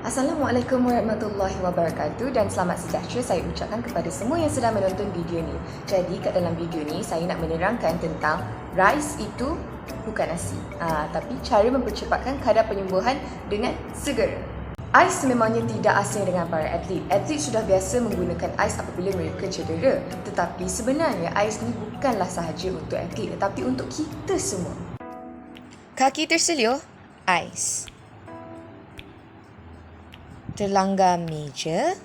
Assalamualaikum warahmatullahi wabarakatuh dan selamat sejahtera saya ucapkan kepada semua yang sedang menonton video ni. Jadi kat dalam video ni saya nak menerangkan tentang rice itu bukan nasi. Tapi cara mempercepatkan kadar penyembuhan dengan segera. Ais memangnya tidak asing dengan para atlet. Atlet sudah biasa menggunakan ais apabila mereka cedera. Tetapi sebenarnya ais ni bukanlah sahaja untuk atlet tetapi untuk kita semua. Kaki terseluh, ais. Terlanggar meja,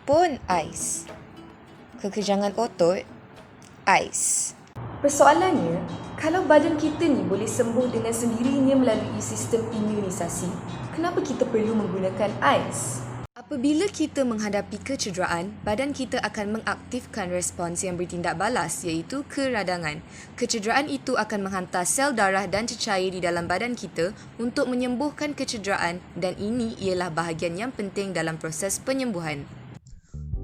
pun ais. Kekejangan otot, ais. Persoalannya, kalau badan kita ni boleh sembuh dengan sendirinya melalui sistem imunisasi, kenapa kita perlu menggunakan ais? Apabila kita menghadapi kecederaan, badan kita akan mengaktifkan respons yang bertindak balas iaitu keradangan. Kecederaan itu akan menghantar sel darah dan cecair di dalam badan kita untuk menyembuhkan kecederaan dan ini ialah bahagian yang penting dalam proses penyembuhan.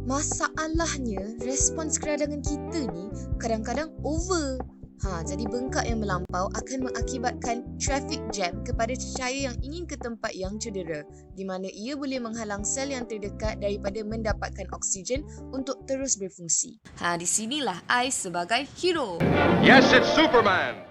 Masalahnya, respons keradangan kita ni kadang-kadang over. Jadi bengkak yang melampau akan mengakibatkan traffic jam kepada cecair yang ingin ke tempat yang cedera, di mana ia boleh menghalang sel yang terdekat daripada mendapatkan oksigen untuk terus berfungsi. Di sinilah ais sebagai hero. Yes, it's Superman!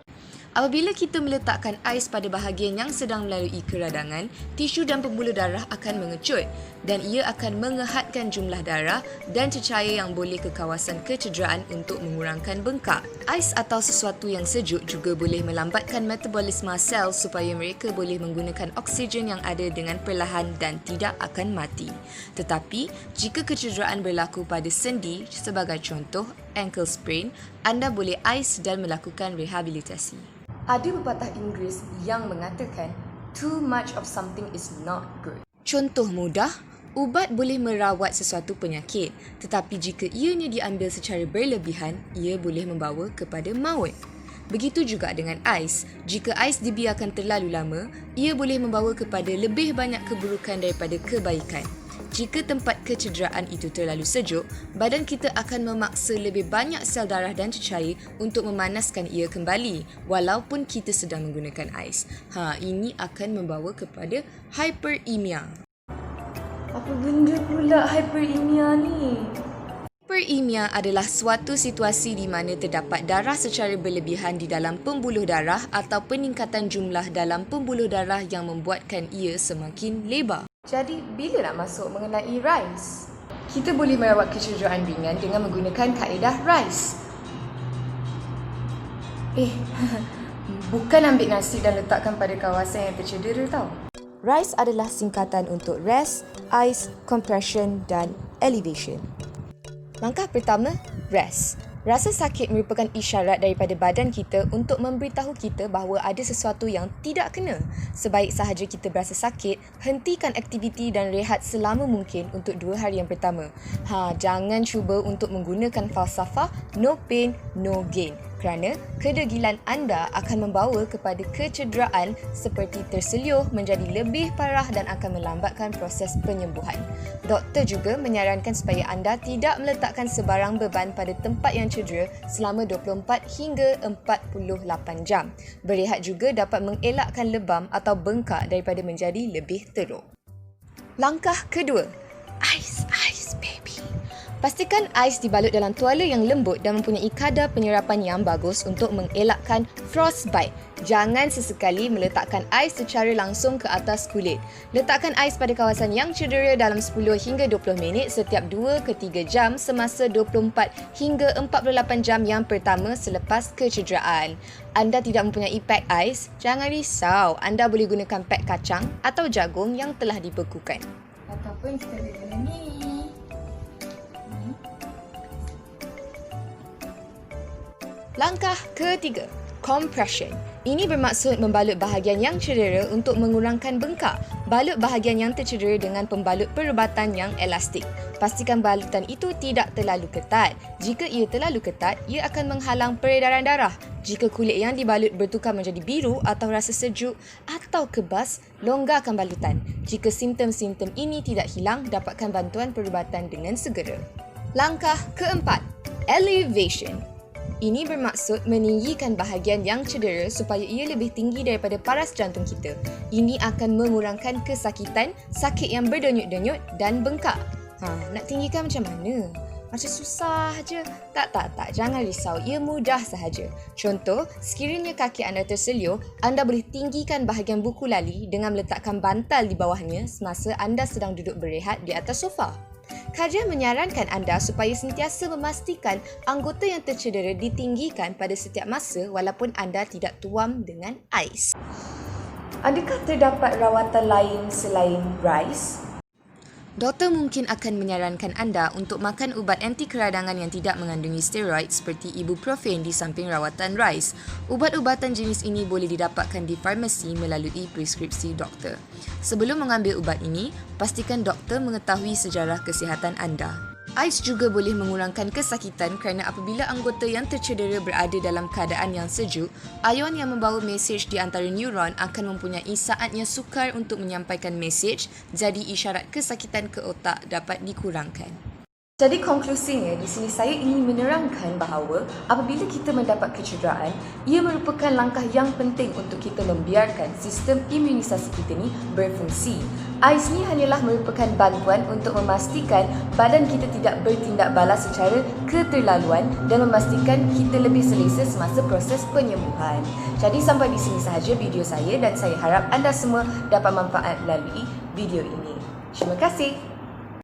Apabila kita meletakkan ais pada bahagian yang sedang melalui keradangan, tisu dan pembuluh darah akan mengecut dan ia akan mengehadkan jumlah darah dan cecair yang boleh ke kawasan kecederaan untuk mengurangkan bengkak. Ais atau sesuatu yang sejuk juga boleh melambatkan metabolisme sel supaya mereka boleh menggunakan oksigen yang ada dengan perlahan dan tidak akan mati. Tetapi, jika kecederaan berlaku pada sendi sebagai contoh ankle sprain, anda boleh ais dan melakukan rehabilitasi. Ada pepatah Inggeris yang mengatakan, too much of something is not good. Contoh mudah, ubat boleh merawat sesuatu penyakit, tetapi jika ianya diambil secara berlebihan, ia boleh membawa kepada maut. Begitu juga dengan ais. Jika ais dibiarkan terlalu lama, ia boleh membawa kepada lebih banyak keburukan daripada kebaikan. Jika tempat kecederaan itu terlalu sejuk, badan kita akan memaksa lebih banyak sel darah dan cecair untuk memanaskan ia kembali walaupun kita sedang menggunakan ais. Ini akan membawa kepada hyperemia. Apa benda pula hyperemia ni? Hyperemia adalah suatu situasi di mana terdapat darah secara berlebihan di dalam pembuluh darah atau peningkatan jumlah dalam pembuluh darah yang membuatkan ia semakin lebar. Jadi, bila nak masuk mengenai rice? Kita boleh merawat kecederaan ringan dengan menggunakan kaedah rice. Bukan ambil nasi dan letakkan pada kawasan yang tercedera tau. Rice adalah singkatan untuk rest, ice, compression dan elevation. Langkah pertama, rest. Rasa sakit merupakan isyarat daripada badan kita untuk memberitahu kita bahawa ada sesuatu yang tidak kena. Sebaik sahaja kita berasa sakit, hentikan aktiviti dan rehat selama mungkin untuk 2 hari yang pertama. Jangan cuba untuk menggunakan falsafah no pain, no gain. Kerana kedegilan anda akan membawa kepada kecederaan seperti terseluh menjadi lebih parah dan akan melambatkan proses penyembuhan. Doktor juga menyarankan supaya anda tidak meletakkan sebarang beban pada tempat yang cedera selama 24 hingga 48 jam. Berehat juga dapat mengelakkan lebam atau bengkak daripada menjadi lebih teruk. Langkah kedua, ice baby. Pastikan ais dibalut dalam tuala yang lembut dan mempunyai kadar penyerapan yang bagus untuk mengelakkan frostbite. Jangan sesekali meletakkan ais secara langsung ke atas kulit. Letakkan ais pada kawasan yang cedera dalam 10 hingga 20 minit setiap 2 ke 3 jam semasa 24 hingga 48 jam yang pertama selepas kecederaan. Anda tidak mempunyai pack ais? Jangan risau, anda boleh gunakan pack kacang atau jagung yang telah dibekukan. Ataupun kita guna ni. Langkah ketiga, compression. Ini bermaksud membalut bahagian yang cedera untuk mengurangkan bengkak. Balut bahagian yang tercedera dengan pembalut perubatan yang elastik. Pastikan balutan itu tidak terlalu ketat. Jika ia terlalu ketat, ia akan menghalang peredaran darah. Jika kulit yang dibalut bertukar menjadi biru atau rasa sejuk atau kebas, longgarkan balutan. Jika simptom-simptom ini tidak hilang, dapatkan bantuan perubatan dengan segera. Langkah keempat, elevation. Ini bermaksud meninggikan bahagian yang cedera supaya ia lebih tinggi daripada paras jantung kita. Ini akan mengurangkan kesakitan, sakit yang berdenyut-denyut dan bengkak. Nak tinggikan macam mana? Macam susah je. Tak, jangan risau. Ia mudah sahaja. Contoh, sekiranya kaki anda terseluar, anda boleh tinggikan bahagian buku lali dengan meletakkan bantal di bawahnya semasa anda sedang duduk berehat di atas sofa. Kajian menyarankan anda supaya sentiasa memastikan anggota yang tercedera ditinggikan pada setiap masa walaupun anda tidak tuam dengan ais. Adakah terdapat rawatan lain selain RICE? Doktor mungkin akan menyarankan anda untuk makan ubat anti keradangan yang tidak mengandungi steroid seperti ibuprofen di samping rawatan RICE. Ubat-ubatan jenis ini boleh didapatkan di farmasi melalui preskripsi doktor. Sebelum mengambil ubat ini, pastikan doktor mengetahui sejarah kesihatan anda. Ais juga boleh mengurangkan kesakitan kerana apabila anggota yang tercedera berada dalam keadaan yang sejuk, ion yang membawa mesej di antara neuron akan mempunyai saatnya sukar untuk menyampaikan mesej, jadi isyarat kesakitan ke otak dapat dikurangkan. Jadi konklusinya, di sini saya ingin menerangkan bahawa apabila kita mendapat kecederaan, ia merupakan langkah yang penting untuk kita membiarkan sistem imunisasi kita ni berfungsi. AIS ni hanyalah merupakan bantuan untuk memastikan badan kita tidak bertindak balas secara keterlaluan dan memastikan kita lebih selesa semasa proses penyembuhan. Jadi sampai di sini sahaja video saya dan saya harap anda semua dapat manfaat melalui video ini. Terima kasih.